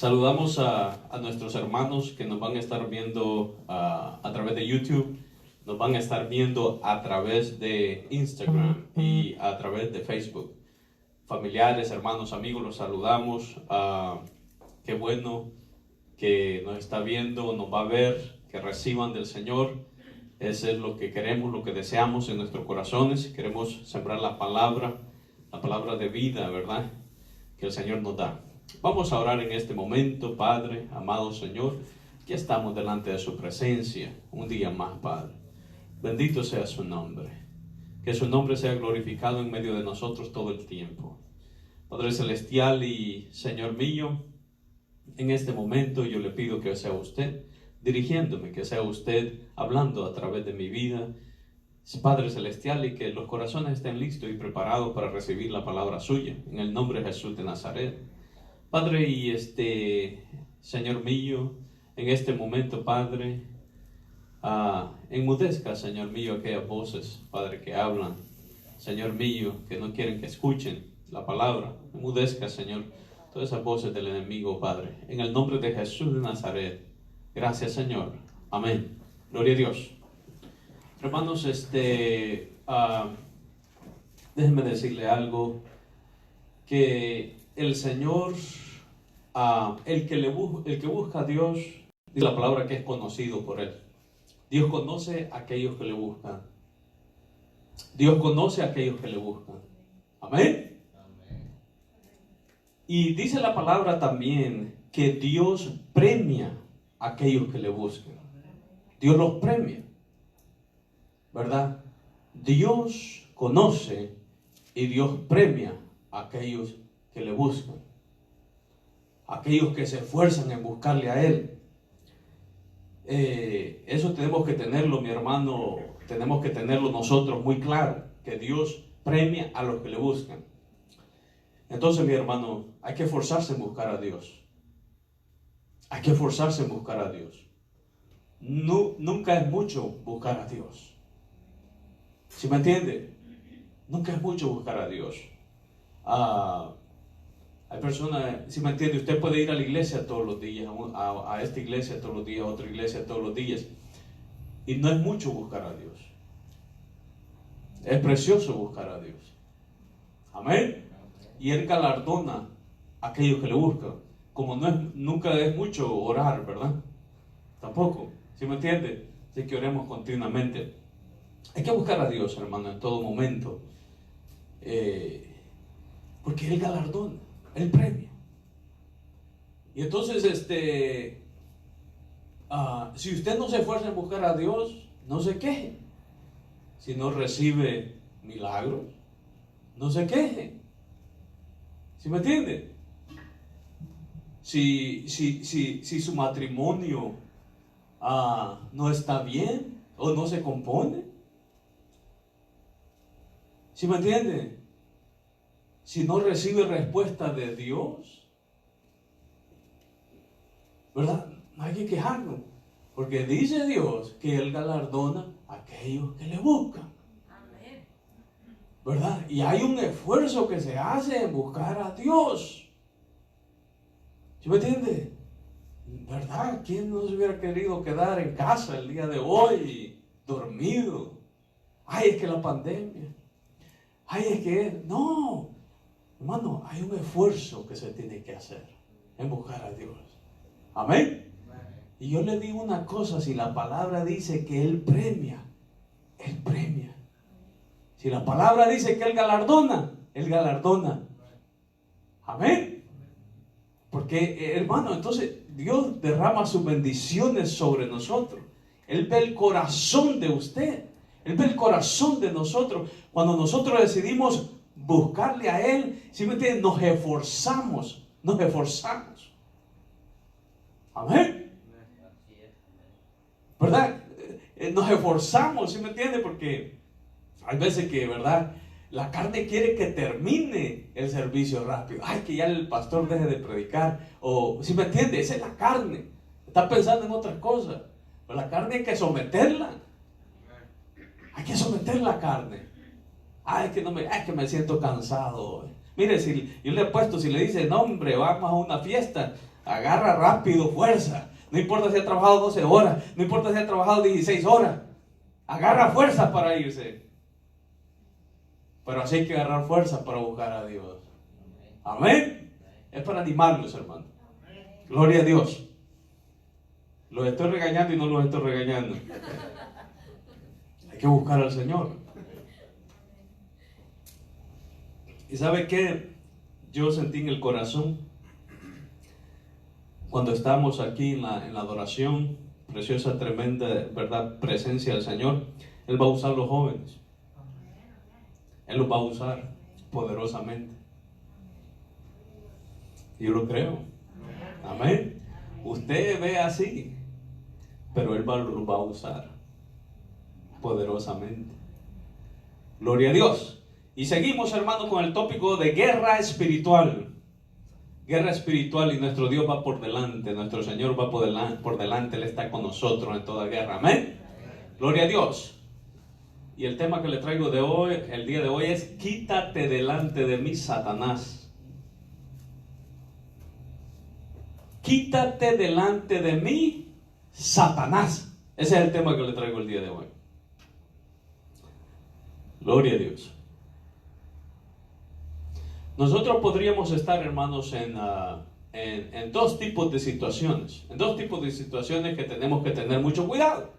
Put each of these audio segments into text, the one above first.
Saludamos a nuestros hermanos que nos van a estar viendo a través de YouTube, nos van a estar viendo a través de Instagram y a través de Facebook. Familiares, hermanos, amigos, los saludamos. Qué bueno que nos está viendo, nos va a ver, que reciban del Señor. Eso es lo que queremos, lo que deseamos en nuestros corazones. Queremos sembrar la palabra de vida, ¿verdad?, que el Señor nos da. Vamos a orar en este momento. Padre, amado Señor, que estamos delante de su presencia un día más, Padre. Bendito sea su nombre. Que su nombre sea glorificado en medio de nosotros todo el tiempo. Padre celestial y Señor mío, en este momento yo le pido que sea usted dirigiéndome, que sea usted hablando a través de mi vida, Padre celestial, y que los corazones estén listos y preparados para recibir la palabra suya, en el nombre de Jesús de Nazaret. Padre, y Señor mío, en este momento, Padre, enmudezca, Señor mío, aquellas voces, Padre, que hablan, Señor mío, que no quieren que escuchen la palabra. Enmudezca, Señor, todas esas voces del enemigo, Padre, en el nombre de Jesús de Nazaret. Gracias, Señor. Amén. Gloria a Dios. Hermanos, déjenme decirle algo, que el Señor, el que busca a Dios, dice la palabra que es conocido por Él. Dios conoce a aquellos que le buscan. Dios conoce a aquellos que le buscan. Amén. Y dice la palabra también que Dios premia a aquellos que le buscan. Dios los premia, ¿verdad? Dios conoce y Dios premia a aquellos que le buscan, aquellos que se esfuerzan en buscarle a Él. Eso tenemos que tenerlo, mi hermano, tenemos que tenerlo nosotros muy claro, que Dios premia a los que le buscan. Entonces, mi hermano, hay que esforzarse en buscar a Dios. Hay que esforzarse en buscar a Dios. Nunca es mucho buscar a Dios. ¿Sí me entiende? Nunca es mucho buscar a Dios. Hay personas, si me entiende, usted puede ir a la iglesia todos los días, a esta iglesia todos los días, a otra iglesia todos los días, y no es mucho buscar a Dios. Es precioso buscar a Dios. Amén. Y Él galardona a aquellos que le buscan. Como nunca es mucho orar, ¿verdad? Tampoco, si me entiende, así que oremos continuamente. Hay que buscar a Dios, hermano, en todo momento, porque Él galardona, Él premia. Y entonces, si usted no se esfuerza en buscar a Dios, no se queje. Si no recibe milagros, no se queje. ¿Sí me entiende? Si su matrimonio no está bien o no se compone, ¿sí me entiende? Si no recibe respuesta de Dios, ¿verdad? No hay que quejarnos, porque dice Dios que Él galardona a aquellos que le buscan. ¿Verdad? Y hay un esfuerzo que se hace en buscar a Dios. ¿Sí me entiende? ¿Verdad? ¿Quién no se hubiera querido quedar en casa el día de hoy, dormido? Ay, es que la pandemia. Ay, es que... No, hermano, hay un esfuerzo que se tiene que hacer en buscar a Dios. Amén. Y yo le digo una cosa, si la palabra dice que Él premia, Él premia. Si la palabra dice que Él galardona, Él galardona. Amén. Porque, hermano, entonces Dios derrama sus bendiciones sobre nosotros. Él ve el corazón de usted. Él ve el corazón de nosotros. Cuando nosotros decidimos buscarle a Él, simplemente nos esforzamos. Nos esforzamos. Amén. ¿Verdad? Nos esforzamos, ¿sí me entiende? Porque hay veces que, ¿verdad?, la carne quiere que termine el servicio rápido. Ay, que ya el pastor deje de predicar. O, ¿sí me entiende? Esa es la carne. Está pensando en otras cosas. Pero la carne hay que someterla. Hay que someter la carne. Ay, que me siento cansado. Mire, si yo le he puesto, si le dice, no hombre, vamos a una fiesta, Agarra rápido, fuerza. No importa si ha trabajado 12 horas, no importa si ha trabajado 16 horas. Agarra fuerza para irse. Pero así hay que agarrar fuerza para buscar a Dios. Amén. Es para animarlos, hermano. Gloria a Dios. Los estoy regañando y no los estoy regañando. Hay que buscar al Señor. ¿Y sabe qué? Yo sentí en el corazón cuando estamos aquí en la adoración, preciosa, tremenda, verdad, presencia del Señor. Él va a usar a los jóvenes. Él los va a usar poderosamente. Yo lo creo. Amén. Usted ve así, pero Él los va a usar poderosamente. Gloria a Dios. Y seguimos, hermano, con el tópico de guerra espiritual. Guerra espiritual, y nuestro Dios va por delante, nuestro Señor va por delante, Él está con nosotros en toda guerra. Amén. Gloria a Dios. Y el tema que le traigo de hoy, el día de hoy, es: quítate delante de mí, Satanás. Quítate delante de mí, Satanás. Ese es el tema que le traigo el día de hoy. Gloria a Dios. Nosotros podríamos estar, hermanos, en dos tipos de situaciones. En dos tipos de situaciones que tenemos que tener mucho cuidado.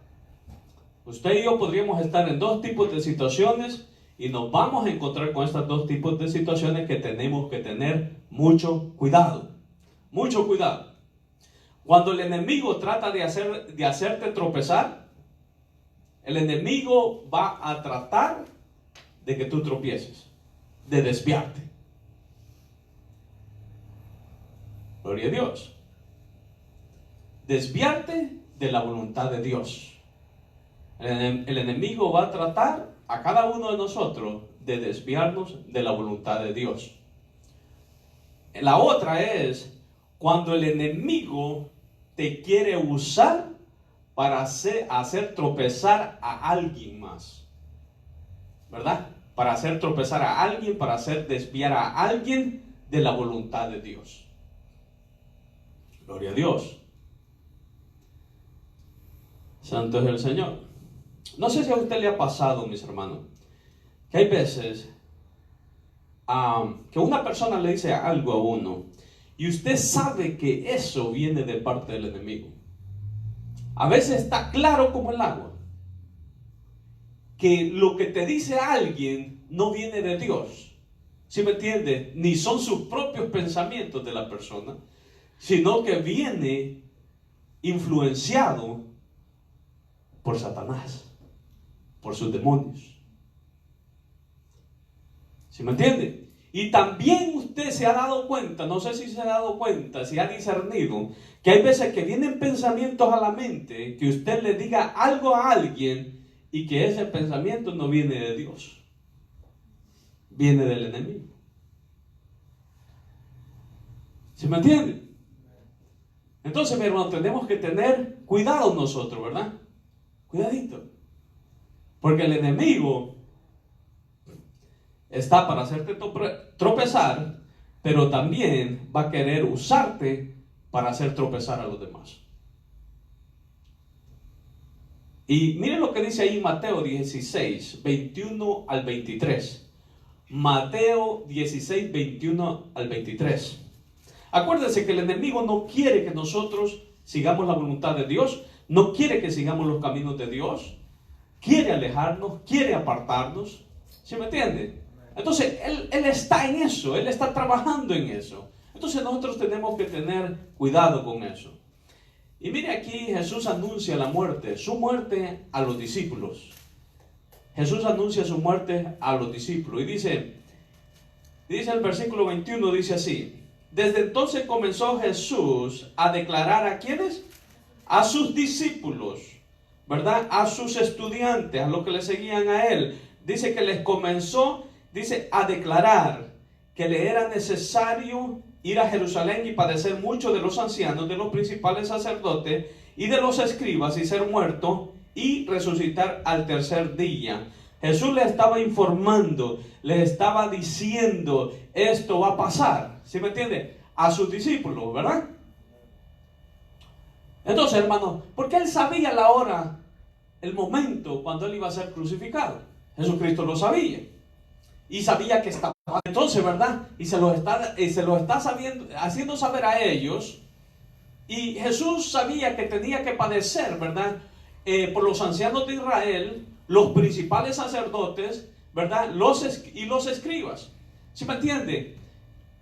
Usted y yo podríamos estar en dos tipos de situaciones y nos vamos a encontrar con estos dos tipos de situaciones que tenemos que tener mucho cuidado. Mucho cuidado. Cuando el enemigo trata de hacerte tropezar, el enemigo va a tratar de que tú tropieces, de desviarte. Gloria a Dios. Desviarte de la voluntad de Dios. El enemigo va a tratar a cada uno de nosotros de desviarnos de la voluntad de Dios. La otra es cuando el enemigo te quiere usar para hacer tropezar a alguien más. ¿Verdad? Para hacer tropezar a alguien, para hacer desviar a alguien de la voluntad de Dios. Gloria a Dios. Santo es el Señor. No sé si a usted le ha pasado, mis hermanos, que hay veces que una persona le dice algo a uno y usted sabe que eso viene de parte del enemigo. A veces está claro como el agua que lo que te dice alguien no viene de Dios. ¿Sí me entiende? Ni son sus propios pensamientos de la persona, sino que viene influenciado por Satanás, por sus demonios. ¿Sí me entiende? Y también usted se ha dado cuenta, no sé si se ha dado cuenta, si ha discernido, que hay veces que vienen pensamientos a la mente, que usted le diga algo a alguien y que ese pensamiento no viene de Dios, viene del enemigo. ¿Sí me entiende? Entonces, mi hermano, tenemos que tener cuidado nosotros, ¿verdad? Cuidadito. Porque el enemigo está para hacerte tropezar, pero también va a querer usarte para hacer tropezar a los demás. Y miren lo que dice ahí Mateo 16, 21 al 23. Mateo 16, 21 al 23. Acuérdense que el enemigo no quiere que nosotros sigamos la voluntad de Dios, no quiere que sigamos los caminos de Dios, quiere alejarnos, quiere apartarnos. ¿Sí me entiende? Entonces, él está en eso, Él está trabajando en eso. Entonces nosotros tenemos que tener cuidado con eso. Y mire aquí, Jesús anuncia la muerte, su muerte a los discípulos. Jesús anuncia su muerte a los discípulos. Y dice el versículo 21, dice así: desde entonces comenzó Jesús a declarar ¿a quiénes? A sus discípulos, ¿verdad? A sus estudiantes, a los que le seguían a Él. Dice que les comenzó, a declarar que le era necesario ir a Jerusalén y padecer mucho de los ancianos, de los principales sacerdotes y de los escribas, y ser muerto y resucitar al tercer día. Jesús les estaba informando, les estaba diciendo, esto va a pasar, ¿sí me entiende? A sus discípulos, ¿verdad? Entonces, hermano, porque él sabía la hora, el momento cuando él iba a ser crucificado. Jesucristo lo sabía. Y sabía que estaba. Entonces, ¿verdad? Y se lo está haciendo saber a ellos. Y Jesús sabía que tenía que padecer, ¿verdad? Por los ancianos de Israel, los principales sacerdotes, ¿verdad? Los escribas. ¿Sí me entiende?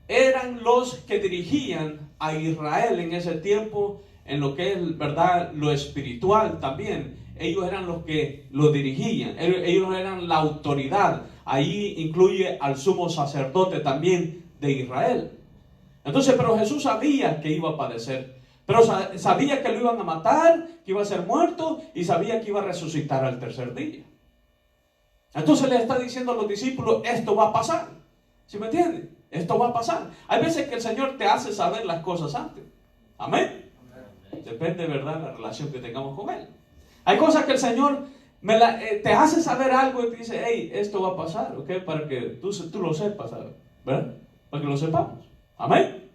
Eran los que dirigían a Israel en ese tiempo, en lo que es, ¿verdad?, lo espiritual también. Ellos eran los que lo dirigían, ellos eran la autoridad. Ahí incluye al sumo sacerdote también de Israel. Entonces, pero Jesús sabía que iba a padecer, pero sabía que lo iban a matar, que iba a ser muerto, y sabía que iba a resucitar al tercer día. Entonces le está diciendo a los discípulos, esto va a pasar. ¿Sí me entiende? Esto va a pasar. Hay veces que el Señor te hace saber las cosas antes. Amén. Depende, ¿verdad?, la relación que tengamos con Él. Hay cosas que el Señor te hace saber algo y te dice, hey, esto va a pasar, ¿ok? Para que tú lo sepas, ¿verdad? Para que lo sepamos. Amén.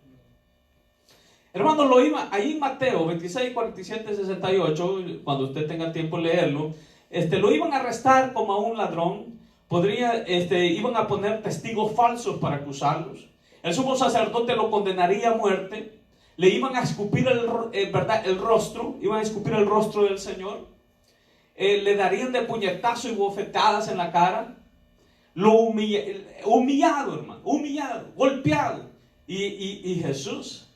Hermanos, ahí en Mateo 26, 47, 68, cuando usted tenga tiempo de leerlo, lo iban a arrestar como a un ladrón. Iban a poner testigos falsos para acusarlos. El sumo sacerdote lo condenaría a muerte. Le iban a escupir el rostro. Iban a escupir el rostro del Señor. Le darían de puñetazos y bofetadas en la cara. Humillado, hermano. Humillado, golpeado. Y Jesús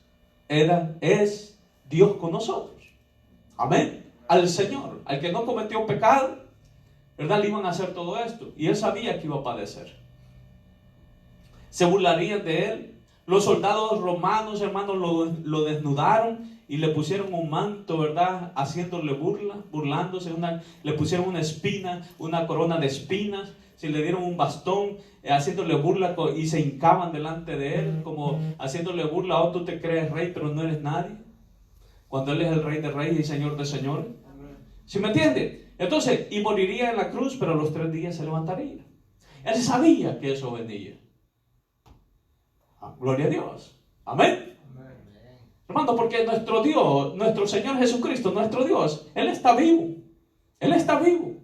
es Dios con nosotros. Amén. Al Señor, al que no cometió pecado, ¿verdad?, le iban a hacer todo esto. Y él sabía que iba a padecer. Se burlarían de él. Los soldados romanos, hermanos, lo desnudaron y le pusieron un manto, ¿verdad?, haciéndole burlándose. Le pusieron una espina, una corona de espinas. Se le dieron un bastón, haciéndole burla, y se hincaban delante de él, como haciéndole burla. Oh, tú te crees rey, pero no eres nadie, cuando él es el rey de reyes y señor de señores. ¿Sí me entiende? Entonces, y moriría en la cruz, pero a los 3 días se levantaría. Él sabía que eso venía. Gloria a Dios. Amén. Hermano, porque nuestro Dios, nuestro Señor Jesucristo, nuestro Dios, Él está vivo. Él está vivo.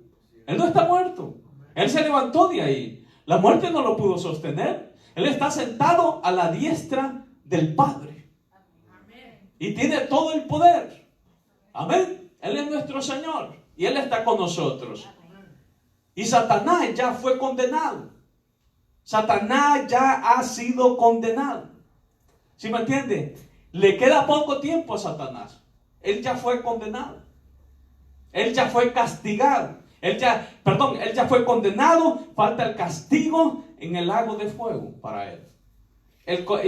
Él no está muerto. Él se levantó de ahí. La muerte no lo pudo sostener. Él está sentado a la diestra del Padre. Y tiene todo el poder. Amén. Él es nuestro Señor. Y Él está con nosotros. Y Satanás ya fue condenado. Satanás ya ha sido condenado. ¿Sí me entiende? Le queda poco tiempo a Satanás. Él ya fue condenado. Él ya fue castigado. Él ya fue condenado. Falta el castigo en el lago de fuego para él.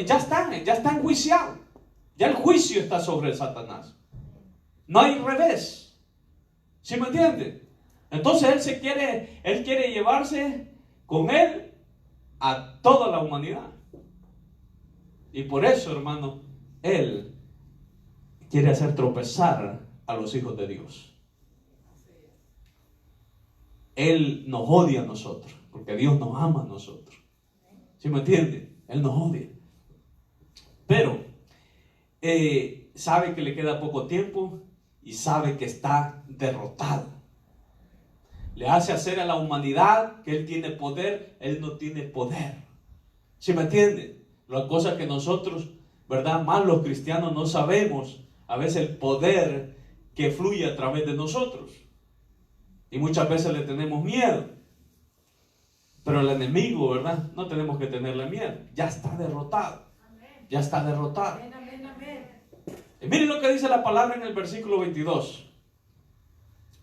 Ya está enjuiciado. Ya el juicio está sobre Satanás. No hay revés. ¿Sí me entiende? Entonces él quiere llevarse con él a toda la humanidad. Y por eso, hermano, él quiere hacer tropezar a los hijos de Dios. Él nos odia a nosotros, porque Dios nos ama a nosotros. ¿Sí me entiende? Él nos odia. Pero sabe que le queda poco tiempo y sabe que está derrotado. Le hace hacer a la humanidad que Él tiene poder. Él no tiene poder. ¿Sí me entiende? La cosa que nosotros, ¿verdad?, más los cristianos no sabemos a veces el poder que fluye a través de nosotros. Y muchas veces le tenemos miedo. Pero el enemigo, ¿verdad?, no tenemos que tenerle miedo. Ya está derrotado. Ya está derrotado. Y miren lo que dice la palabra en el versículo 22.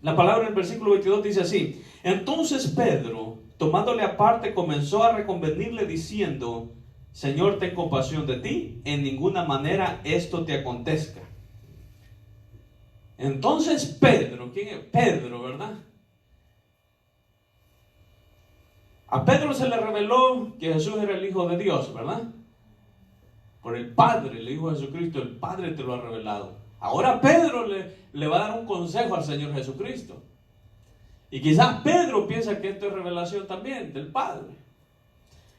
La palabra en el versículo 22 dice así: entonces Pedro, tomándole aparte, comenzó a reconvenirle diciendo: Señor, ten compasión de ti, en ninguna manera esto te acontezca. Entonces Pedro, ¿quién es Pedro, verdad? A Pedro se le reveló que Jesús era el Hijo de Dios, ¿verdad? Por el Padre, el Hijo de Jesucristo, el Padre te lo ha revelado. Ahora Pedro le va a dar un consejo al Señor Jesucristo. Y quizás Pedro piensa que esto es revelación también del Padre.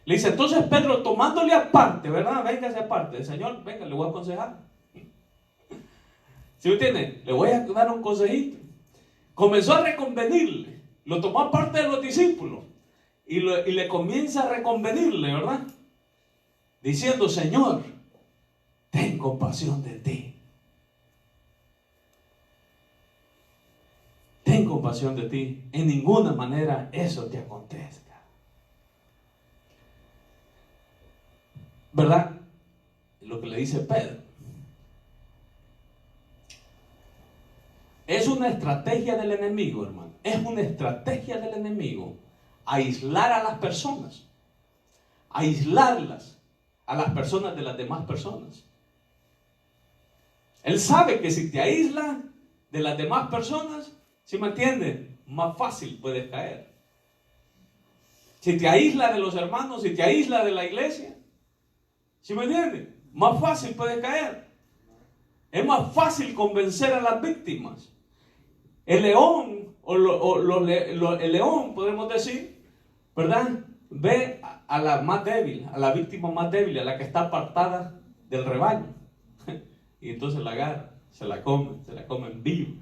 Le dice, entonces Pedro, tomándole aparte, ¿verdad? Véngase aparte. Señor, venga, le voy a aconsejar. ¿Sí me entiende? Le voy a dar un consejito. Comenzó a reconvenirle. Lo tomó aparte de los discípulos. Y le comienza a reconvenirle, ¿verdad? Diciendo, Señor, ten compasión de ti. Ten compasión de ti. En ninguna manera eso te acontezca. ¿Verdad? Lo que le dice Pedro. Es una estrategia del enemigo, hermano. Es una estrategia del enemigo aislar a las personas. Aislarlas a las personas de las demás personas. Él sabe que si te aísla de las demás personas, ¿sí me entiendes? Más fácil puedes caer. Si te aísla de los hermanos, si te aísla de la iglesia, ¿sí me entiendes? Más fácil puedes caer. Es más fácil convencer a las víctimas. El león, el león, podemos decir, ¿verdad? Ve a la más débil, a la víctima más débil, a la que está apartada del rebaño. Y entonces la agarra, se la come en vivo.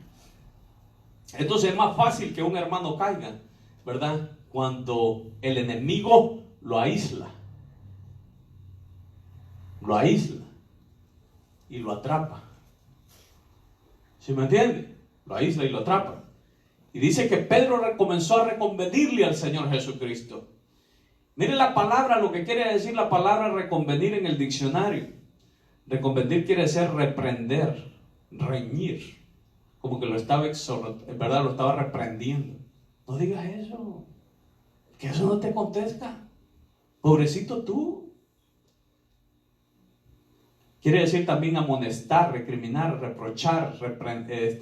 Entonces es más fácil que un hermano caiga, ¿verdad? Cuando el enemigo lo aísla. Lo aísla y lo atrapa. ¿Sí me entiende? Lo aísla y lo atrapa. Y dice que Pedro comenzó a reconvenirle al Señor Jesucristo. Mire la palabra, lo que quiere decir la palabra reconvenir en el diccionario. Reconvenir quiere decir reprender, reñir. Como que lo estaba exhortando, en verdad lo estaba reprendiendo. No digas eso. Que eso no te acontezca. Pobrecito tú. Quiere decir también amonestar, recriminar, reprochar, reprender.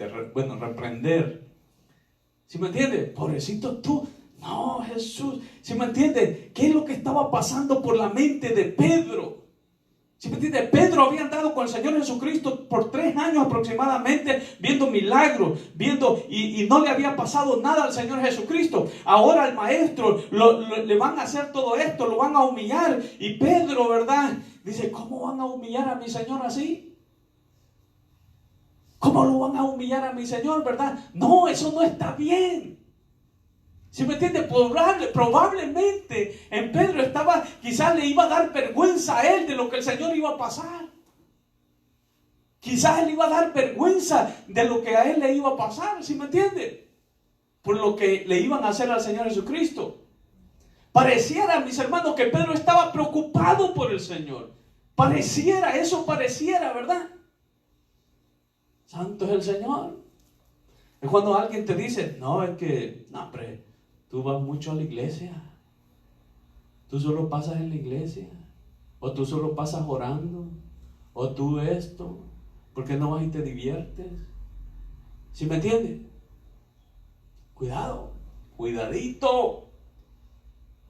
¿Sí me entiende? Pobrecito tú. No, Jesús. ¿Sí me entiende? ¿Qué es lo que estaba pasando por la mente de Pedro? ¿Sí me entiende? Pedro había andado con el Señor Jesucristo por 3 años aproximadamente, viendo milagros, y no le había pasado nada al Señor Jesucristo. Ahora al maestro le van a hacer todo esto, lo van a humillar. Y Pedro, ¿verdad? Dice, ¿cómo van a humillar a mi Señor así? ¿Cómo lo van a humillar a mi Señor, verdad? No, eso no está bien. ¿Sí me entiende? Probablemente en Pedro estaba, quizás le iba a dar vergüenza a él de lo que el Señor iba a pasar. Quizás él iba a dar vergüenza de lo que a él le iba a pasar, ¿sí me entiende? Por lo que le iban a hacer al Señor Jesucristo. Pareciera, mis hermanos, que Pedro estaba preocupado por el Señor. Eso pareciera, ¿verdad? Santo es el Señor. Es cuando alguien te dice, no, es que, no, hombre, tú vas mucho a la iglesia. Tú solo pasas en la iglesia. O tú solo pasas orando. O tú esto. ¿Por qué no vas y te diviertes? ¿Sí me entiendes? Cuidado. Cuidadito.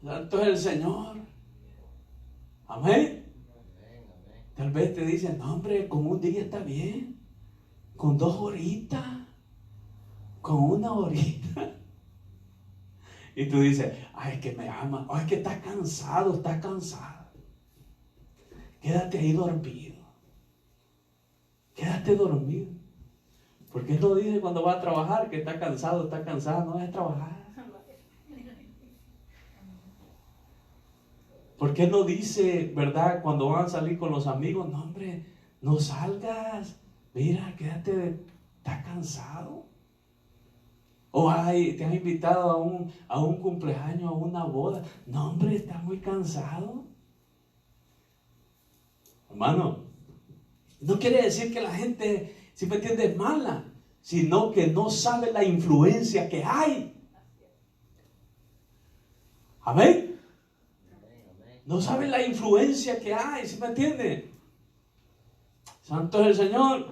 Santo es el Señor. Amén. Tal vez te dicen, no, hombre, con un día está bien. Con 2 horitas. Con 1 horita. Y tú dices, ay, que me ama. Ay, que estás cansado, estás cansado. Quédate ahí dormido. Quédate dormido. ¿Por qué no dice cuando va a trabajar que está cansado, no es trabajar? ¿Por qué no dice, verdad, cuando van a salir con los amigos, no, hombre, no salgas, mira, quédate, estás cansado? O te has invitado a un cumpleaños, a una boda, no, hombre, estás muy cansado. Hermano, no quiere decir que la gente, si me entiendes, es mala, sino que no sabe la influencia que hay. Amén. No sabe la influencia que hay, ¿sí me entiende? Santo es el Señor.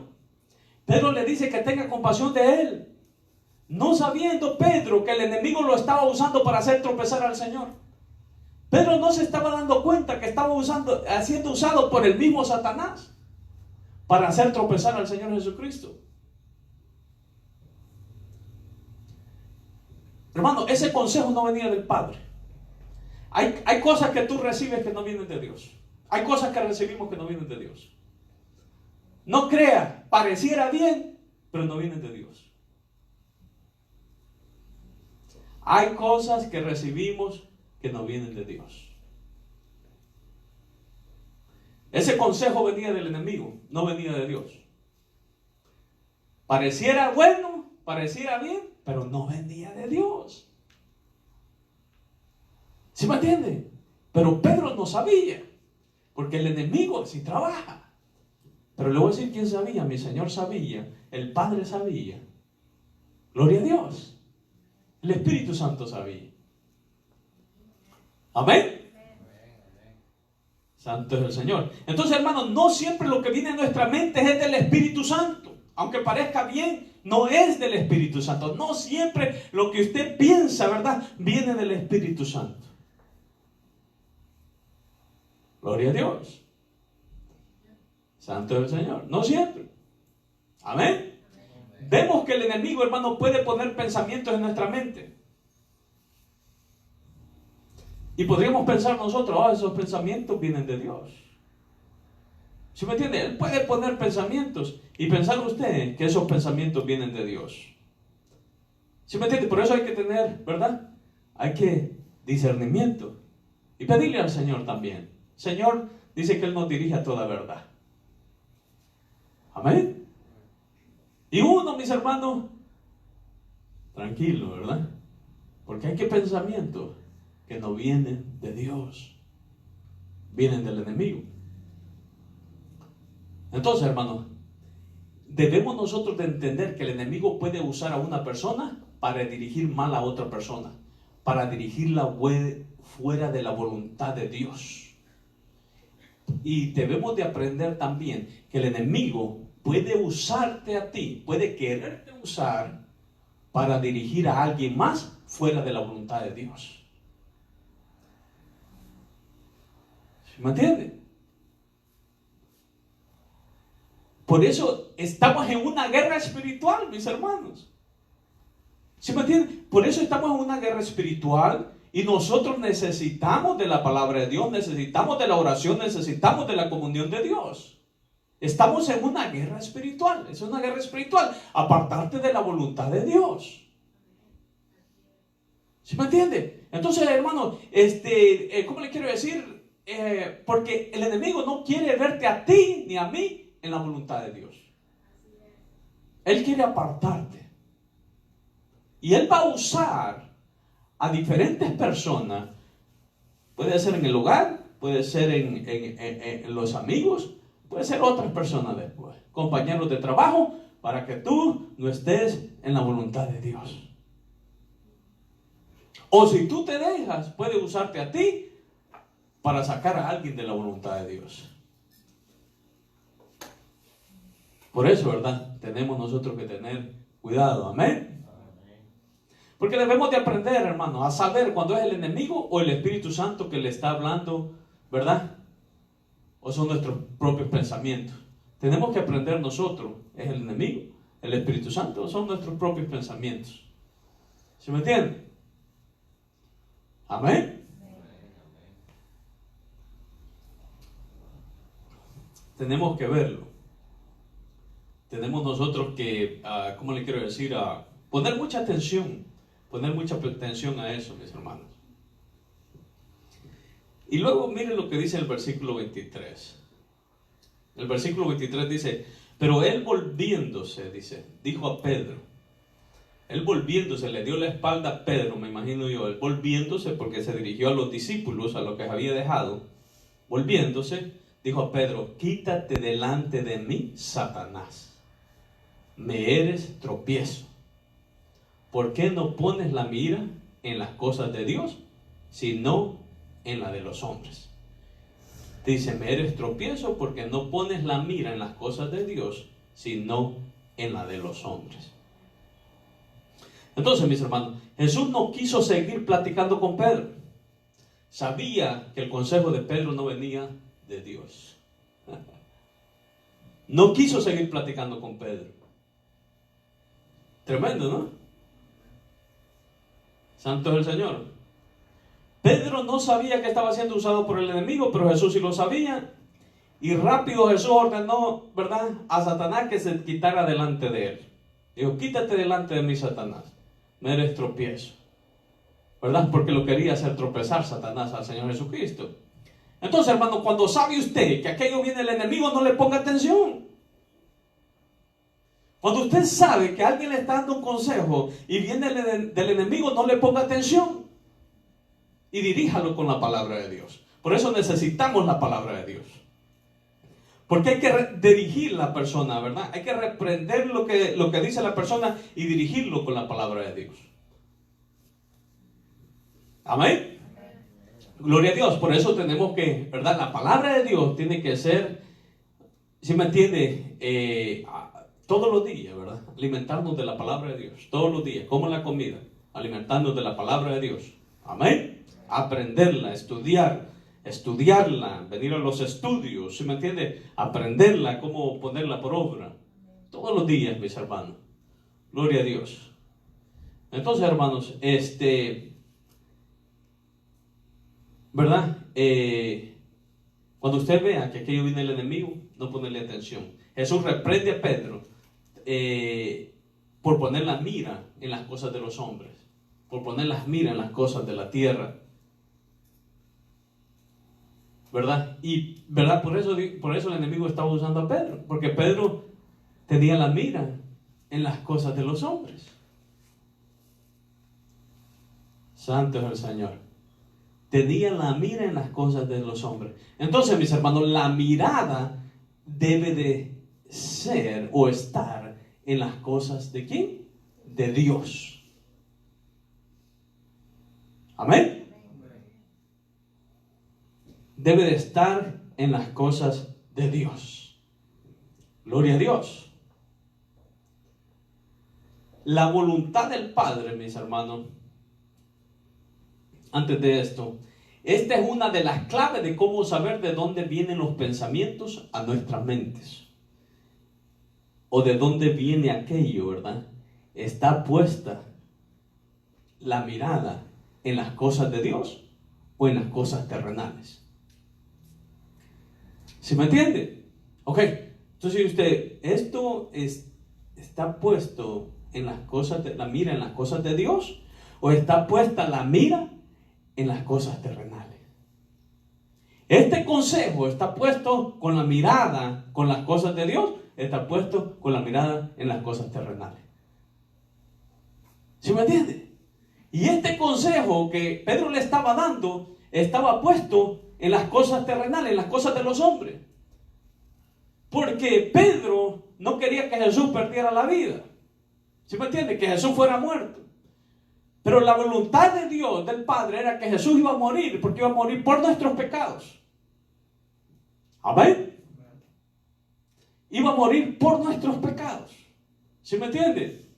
Pedro le dice que tenga compasión de él, no sabiendo Pedro que el enemigo lo estaba usando para hacer tropezar al Señor. Pedro no se estaba dando cuenta que estaba siendo usado por el mismo Satanás para hacer tropezar al Señor Jesucristo. Hermano, ese consejo no venía del Padre. Hay cosas que tú recibes que no vienen de Dios. Hay cosas que recibimos que no vienen de Dios. No creas, pareciera bien, pero no vienen de Dios. Hay cosas que recibimos que no vienen de Dios. Ese consejo venía del enemigo, no venía de Dios. Pareciera bueno, pareciera bien, pero no venía de Dios. ¿Sí me entiende? Pero Pedro no sabía, porque el enemigo sí trabaja. Pero le voy a decir quién sabía. Mi Señor sabía, el Padre sabía. Gloria a Dios. El Espíritu Santo sabía. Amén. Santo es el Señor. Entonces, hermanos, no siempre lo que viene a nuestra mente es del Espíritu Santo. Aunque parezca bien, no es del Espíritu Santo. No siempre lo que usted piensa, ¿verdad?, viene del Espíritu Santo. Gloria a Dios. Santo es el Señor. No siempre. Amén. Vemos que el enemigo, hermano, puede poner pensamientos en nuestra mente. Y podríamos pensar nosotros, esos pensamientos vienen de Dios. ¿Sí me entiende? Él puede poner pensamientos y pensar usted que esos pensamientos vienen de Dios. ¿Sí me entiende? Por eso hay que tener, ¿verdad? Hay que discernimiento. Y pedirle al Señor también. Señor, dice que Él nos dirige a toda verdad. Amén. Y uno, mis hermanos, tranquilo, ¿verdad? Porque hay que pensamientos que no vienen de Dios, vienen del enemigo. Entonces, hermanos, debemos nosotros de entender que el enemigo puede usar a una persona para dirigir mal a otra persona, para dirigirla fuera de la voluntad de Dios. Y debemos de aprender también que el enemigo puede usarte a ti, puede quererte usar para dirigir a alguien más fuera de la voluntad de Dios. ¿Me entiende? Por eso estamos en una guerra espiritual, mis hermanos. ¿Sí me entiende? Por eso estamos en una guerra espiritual y nosotros necesitamos de la palabra de Dios, necesitamos de la oración, necesitamos de la comunión de Dios. Estamos en una guerra espiritual, es una guerra espiritual, apartarte de la voluntad de Dios. ¿Sí me entiende? Entonces, hermano, ¿cómo le quiero decir? Porque el enemigo no quiere verte a ti ni a mí en la voluntad de Dios. Él quiere apartarte. Y Él va a usar a diferentes personas. Puede ser en el hogar, puede ser en los amigos, puede ser otras personas después, compañeros de trabajo, para que tú no estés en la voluntad de Dios. O si tú te dejas, puede usarte a ti para sacar a alguien de la voluntad de Dios. Por eso, ¿verdad? Tenemos nosotros que tener cuidado. Amén. Porque debemos de aprender, hermano, a saber cuando es el enemigo o el Espíritu Santo que le está hablando, ¿verdad? O son nuestros propios pensamientos. Tenemos que aprender nosotros, ¿es el enemigo, el Espíritu Santo, o son nuestros propios pensamientos? ¿Sí me entienden? Amén. Tenemos que verlo. Tenemos nosotros que, ¿cómo le quiero decir? Poner mucha atención a eso, mis hermanos. Y luego miren lo que dice el versículo 23. El versículo 23 dice, pero él volviéndose, dijo a Pedro. Él volviéndose, le dio la espalda a Pedro, me imagino yo. Él volviéndose, porque se dirigió a los discípulos, a los que había dejado. Volviéndose, dijo a Pedro, quítate delante de mí, Satanás. Me eres tropiezo. ¿Por qué no pones la mira en las cosas de Dios, sino en la de los hombres? Dice, me eres tropiezo porque no pones la mira en las cosas de Dios, sino en la de los hombres. Entonces, mis hermanos, Jesús no quiso seguir platicando con Pedro. Sabía que el consejo de Pedro no venía de Dios. No quiso seguir platicando con Pedro. Tremendo, ¿no? Santo es el Señor. Pedro no sabía que estaba siendo usado por el enemigo, pero Jesús sí lo sabía. Y rápido Jesús ordenó, ¿verdad?, a Satanás que se quitara delante de él. Dijo, quítate delante de mí, Satanás. Me eres tropiezo. ¿Verdad? Porque lo quería hacer tropezar Satanás al Señor Jesucristo. Entonces, hermano, cuando sabe usted que aquello viene del enemigo, no le ponga atención. Cuando usted sabe que alguien le está dando un consejo y viene del enemigo, no le ponga atención. Y diríjalo con la palabra de Dios. Por eso necesitamos la palabra de Dios. Porque hay que dirigir la persona, ¿verdad? Hay que reprender lo que dice la persona y dirigirlo con la palabra de Dios. Amén. Gloria a Dios. Por eso tenemos que, ¿verdad? La palabra de Dios tiene que ser, ¿sí me entiende? Todos los días, ¿verdad? Alimentarnos de la palabra de Dios. Todos los días, como la comida. Alimentarnos de la palabra de Dios. Amén. Aprenderla, estudiarla, venir a los estudios, ¿sí me entiende? Aprenderla, cómo ponerla por obra. Todos los días, mis hermanos. Gloria a Dios. Entonces, hermanos, ¿verdad? Cuando usted vea que aquello viene el enemigo, no ponerle atención. Jesús reprende a Pedro por poner la mira en las cosas de los hombres, por poner las miras en las cosas de la tierra. ¿Verdad? Y ¿verdad? Por eso el enemigo estaba usando a Pedro, porque Pedro tenía la mira en las cosas de los hombres. Santo es el Señor. Tenía la mira en las cosas de los hombres. Entonces, mis hermanos, la mirada debe de ser o estar en las cosas ¿de quién? De Dios. Amén. Debe de estar en las cosas de Dios. Gloria a Dios. La voluntad del Padre, mis hermanos, antes de esto, esta es una de las claves de cómo saber de dónde vienen los pensamientos a nuestras mentes. O de dónde viene aquello, ¿verdad? ¿Está puesta la mirada en las cosas de Dios o en las cosas terrenales? ¿Sí me entiende? Ok, entonces usted, esto está puesto en las cosas, la mira en las cosas de Dios, o está puesta la mira en las cosas terrenales. Este consejo está puesto con la mirada con las cosas de Dios, está puesto con la mirada en las cosas terrenales. ¿Sí me entiende? Y este consejo que Pedro le estaba dando estaba puesto en las cosas terrenales, en las cosas de los hombres. Porque Pedro no quería que Jesús perdiera la vida. ¿Sí me entiende? Que Jesús fuera muerto. Pero la voluntad de Dios, del Padre, era que Jesús iba a morir, porque iba a morir por nuestros pecados. Amén. Iba a morir por nuestros pecados. ¿Sí me entiende?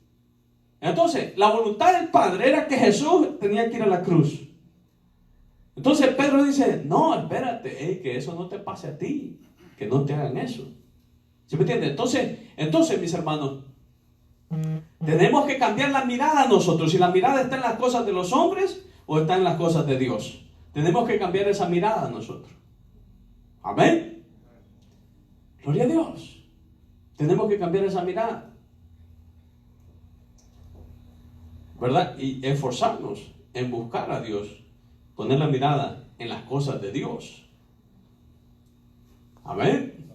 Entonces, la voluntad del Padre era que Jesús tenía que ir a la cruz. Entonces Pedro dice, no, espérate, que eso no te pase a ti, que no te hagan eso. ¿Sí me entiende? Entonces, mis hermanos, tenemos que cambiar la mirada nosotros. Si la mirada está en las cosas de los hombres o está en las cosas de Dios. Tenemos que cambiar esa mirada nosotros. Amén. Gloria a Dios. Tenemos que cambiar esa mirada. ¿Verdad? Y esforzarnos en buscar a Dios. Poner la mirada en las cosas de Dios. Amén.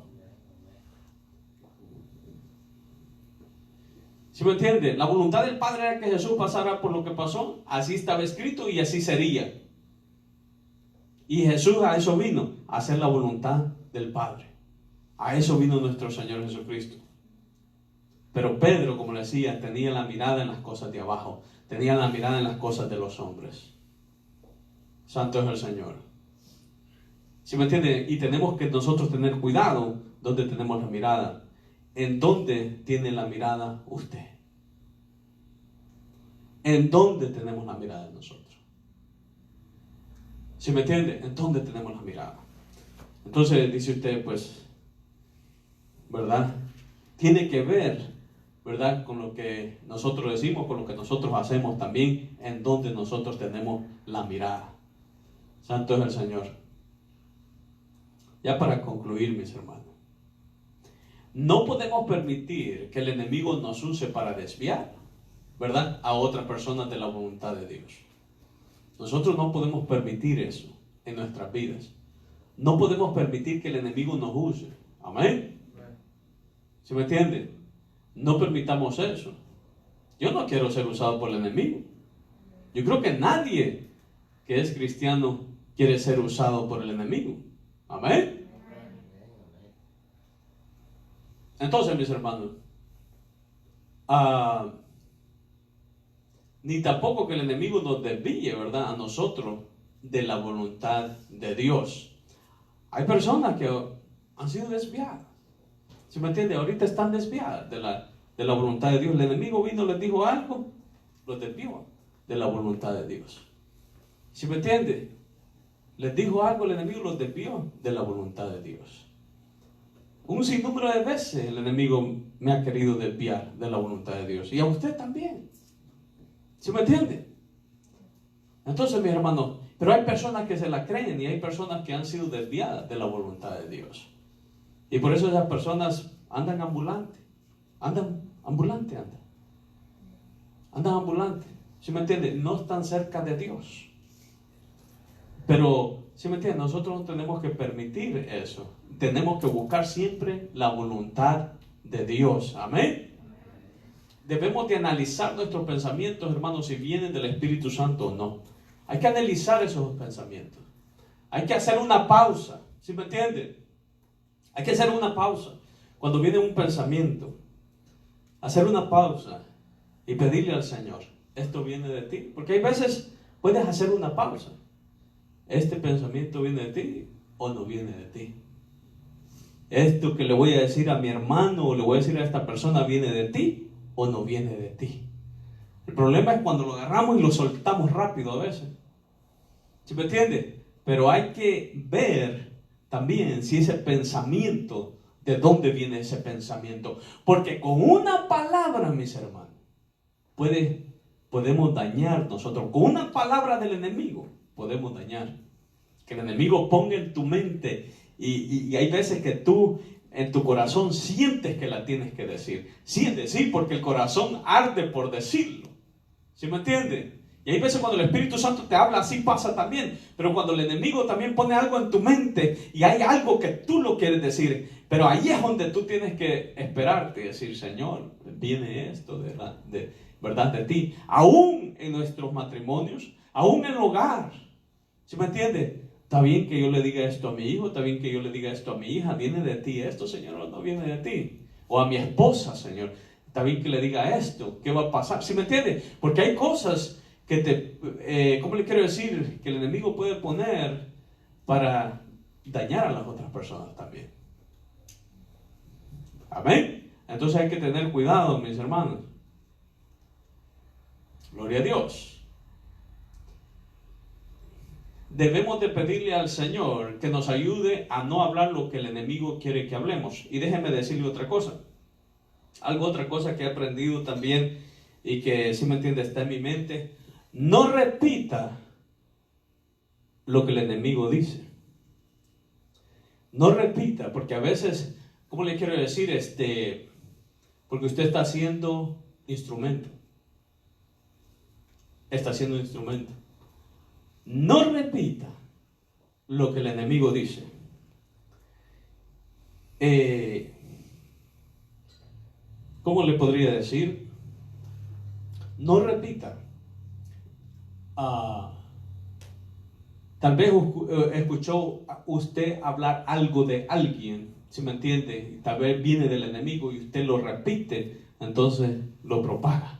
¿Sí me entiende? La voluntad del Padre era que Jesús pasara por lo que pasó. Así estaba escrito y así sería. Y Jesús a eso vino, a hacer la voluntad del Padre. A eso vino nuestro Señor Jesucristo. Pero Pedro, como le decía, tenía la mirada en las cosas de abajo. Tenía la mirada en las cosas de los hombres. Santo es el Señor. ¿Sí me entiende? Y tenemos que nosotros tener cuidado donde tenemos la mirada. ¿En dónde tiene la mirada usted? ¿En dónde tenemos la mirada nosotros? ¿Sí me entiende? ¿En dónde tenemos la mirada? Entonces dice usted, pues, ¿verdad? Tiene que ver, ¿verdad? Con lo que nosotros decimos, con lo que nosotros hacemos también, en dónde nosotros tenemos la mirada. Santo es el Señor. Ya para concluir, mis hermanos. no podemos permitir que el enemigo nos use para desviar, ¿verdad?, a otras personas de la voluntad de Dios. Nosotros no podemos permitir eso en nuestras vidas. No podemos permitir que el enemigo nos use. Amén. ¿Sí me entiende? No permitamos eso. Yo no quiero ser usado por el enemigo. Yo creo que nadie que es cristiano quiere ser usado por el enemigo. Amén. Entonces, mis hermanos, ni tampoco que el enemigo nos desvíe, ¿verdad?, a nosotros de la voluntad de Dios. Hay personas que han sido desviadas. ¿Sí me entiende? Ahorita están desviadas de la voluntad de Dios. El enemigo vino, les dijo algo, los desvió de la voluntad de Dios. ¿Sí me entiende? Les dijo algo, el enemigo los desvió de la voluntad de Dios. Un sinnúmero de veces el enemigo me ha querido desviar de la voluntad de Dios. Y a usted también. ¿Sí me entiende? Entonces, mis hermanos, pero hay personas que se la creen y hay personas que han sido desviadas de la voluntad de Dios. Y por eso esas personas andan ambulantes. Andan ambulantes. ¿Sí me entiende? No están cerca de Dios. Pero, ¿sí me entiende? Nosotros no tenemos que permitir eso. Tenemos que buscar siempre la voluntad de Dios. Amén. Debemos de analizar nuestros pensamientos, hermanos, si vienen del Espíritu Santo o no. Hay que analizar esos pensamientos. Hay que hacer una pausa. ¿Sí me entiende? Hay que hacer una pausa. Cuando viene un pensamiento, hacer una pausa y pedirle al Señor, ¿esto viene de ti? Porque hay veces puedes hacer una pausa. ¿Este pensamiento viene de ti o no viene de ti? ¿Esto que le voy a decir a mi hermano o le voy a decir a esta persona viene de ti o no viene de ti? El problema es cuando lo agarramos y lo soltamos rápido a veces. ¿Sí me entiende? Pero hay que ver también si ese pensamiento, de dónde viene ese pensamiento. Porque con una palabra, mis hermanos, podemos dañar nosotros. Con una palabra del enemigo podemos dañar. Que el enemigo ponga en tu mente y hay veces que tú en tu corazón sientes que la tienes que decir. Sientes, sí, porque el corazón arde por decirlo. ¿Sí me entiende? Y hay veces cuando el Espíritu Santo te habla, así pasa también. Pero cuando el enemigo también pone algo en tu mente y hay algo que tú lo quieres decir, pero ahí es donde tú tienes que esperarte y decir, Señor, viene esto de verdad de ti. Aún en nuestros matrimonios, aún en el hogar. ¿Sí me entiende? Está bien que yo le diga esto a mi hijo, está bien que yo le diga esto a mi hija, ¿viene de ti esto, Señor, o no viene de ti? O a mi esposa, Señor, está bien que le diga esto, ¿qué va a pasar? ¿Sí me entiende? Porque hay cosas que ¿cómo le quiero decir? Que el enemigo puede poner para dañar a las otras personas también. Amén. Entonces hay que tener cuidado, mis hermanos. Gloria a Dios. Debemos de pedirle al Señor que nos ayude a no hablar lo que el enemigo quiere que hablemos. Y déjeme decirle otra cosa. Otra cosa que he aprendido también y que, si me entiende, está en mi mente. No repita lo que el enemigo dice. No repita, porque a veces, ¿cómo le quiero decir? Porque usted está siendo instrumento. Está siendo instrumento. No repita lo que el enemigo dice. ¿Cómo le podría decir? No repita. Tal vez escuchó usted hablar algo de alguien, ¿sí me entiende? Y tal vez viene del enemigo y usted lo repite, entonces lo propaga.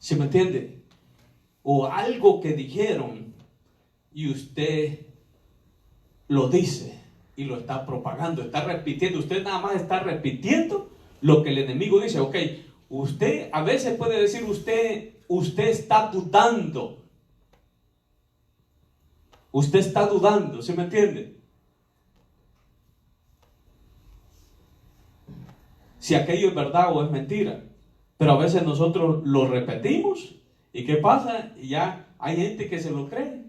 ¿Sí me entiende? O algo que dijeron y usted lo dice y lo está propagando, está repitiendo. Usted nada más está repitiendo lo que el enemigo dice. Ok, usted a veces puede decir usted está dudando. Usted está dudando, ¿sí me entiende? Si aquello es verdad o es mentira. Pero a veces nosotros lo repetimos. ¿Y qué pasa? Ya hay gente que se lo cree.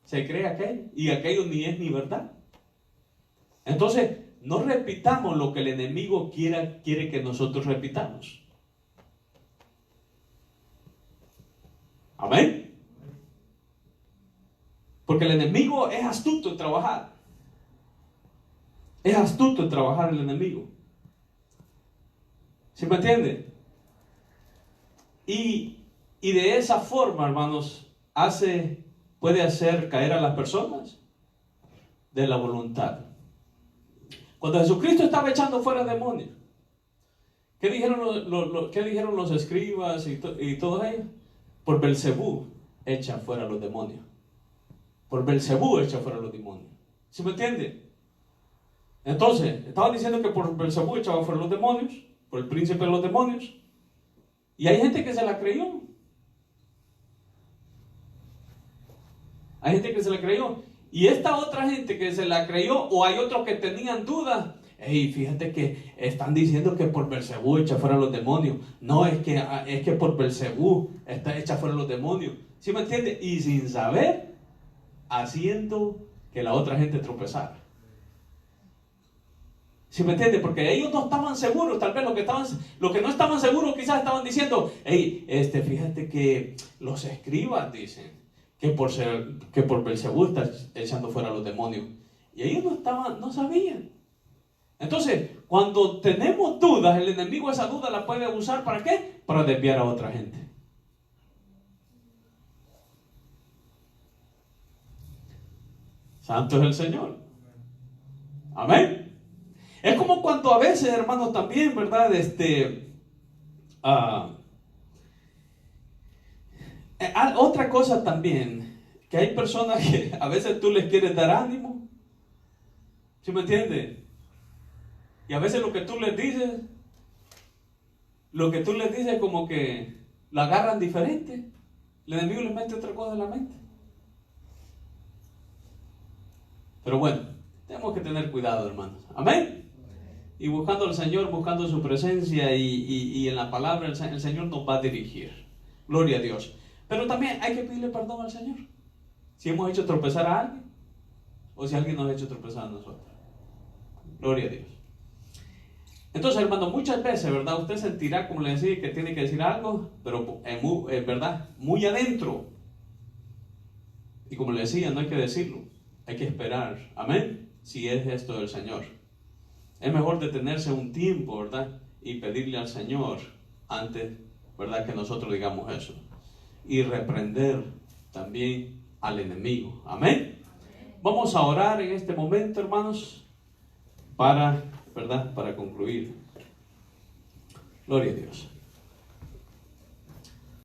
Se cree aquello. Y aquello ni es ni verdad. Entonces, no repitamos lo que el enemigo quiere que nosotros repitamos. Amén. Porque el enemigo es astuto en trabajar. Es astuto en trabajar el enemigo. ¿Sí me entiende? Y de esa forma, hermanos, puede hacer caer a las personas de la voluntad. Cuando Jesucristo estaba echando fuera demonios, ¿qué dijeron los escribas y todos ellos? Por Belcebú echa fuera los demonios. Por Belcebú echa fuera los demonios. ¿Sí me entiende? Entonces, estaban diciendo que por Belcebú echaba fuera los demonios, por el príncipe de los demonios. Y hay gente que se la creyó. Hay gente que se la creyó. Y esta otra gente que se la creyó, o hay otros que tenían dudas. Hey, fíjate que están diciendo que por Belcebú echa fuera los demonios. No, es que por Belcebú echa fuera los demonios. ¿Sí me entiende? Y sin saber, haciendo que la otra gente tropezara. ¿Sí me entiende? Porque ellos no estaban seguros. Tal vez lo que no estaban seguros quizás estaban diciendo, hey, fíjate que los escribas dicen que por Belcebú está echando fuera los demonios. Y ellos no sabían. Entonces, cuando tenemos dudas, el enemigo esa duda la puede usar ¿para qué? Para desviar a otra gente. Santo es el Señor. Amén. Es como cuando a veces, hermanos, también, ¿verdad? Otra cosa también, que hay personas que a veces tú les quieres dar ánimo. ¿Sí me entiendes? Y a veces lo que tú les dices como que la agarran diferente. El enemigo les mete otra cosa en la mente. Pero bueno, tenemos que tener cuidado, hermanos. Amén. Y buscando al Señor, buscando su presencia y en la palabra, el Señor nos va a dirigir. Gloria a Dios. Pero también hay que pedirle perdón al Señor. Si hemos hecho tropezar a alguien, o si alguien nos ha hecho tropezar a nosotros. Gloria a Dios. Entonces, hermano, muchas veces, ¿verdad? Usted sentirá, como le decía, que tiene que decir algo, pero ¿verdad? Muy adentro. Y como le decía, no hay que decirlo. Hay que esperar. Amén. Si es esto del Señor. Es mejor detenerse un tiempo, ¿verdad? Y pedirle al Señor antes, ¿verdad? Que nosotros digamos eso. Y reprender también al enemigo. Amén. Vamos a orar en este momento, hermanos, ¿verdad? Para concluir. Gloria a Dios.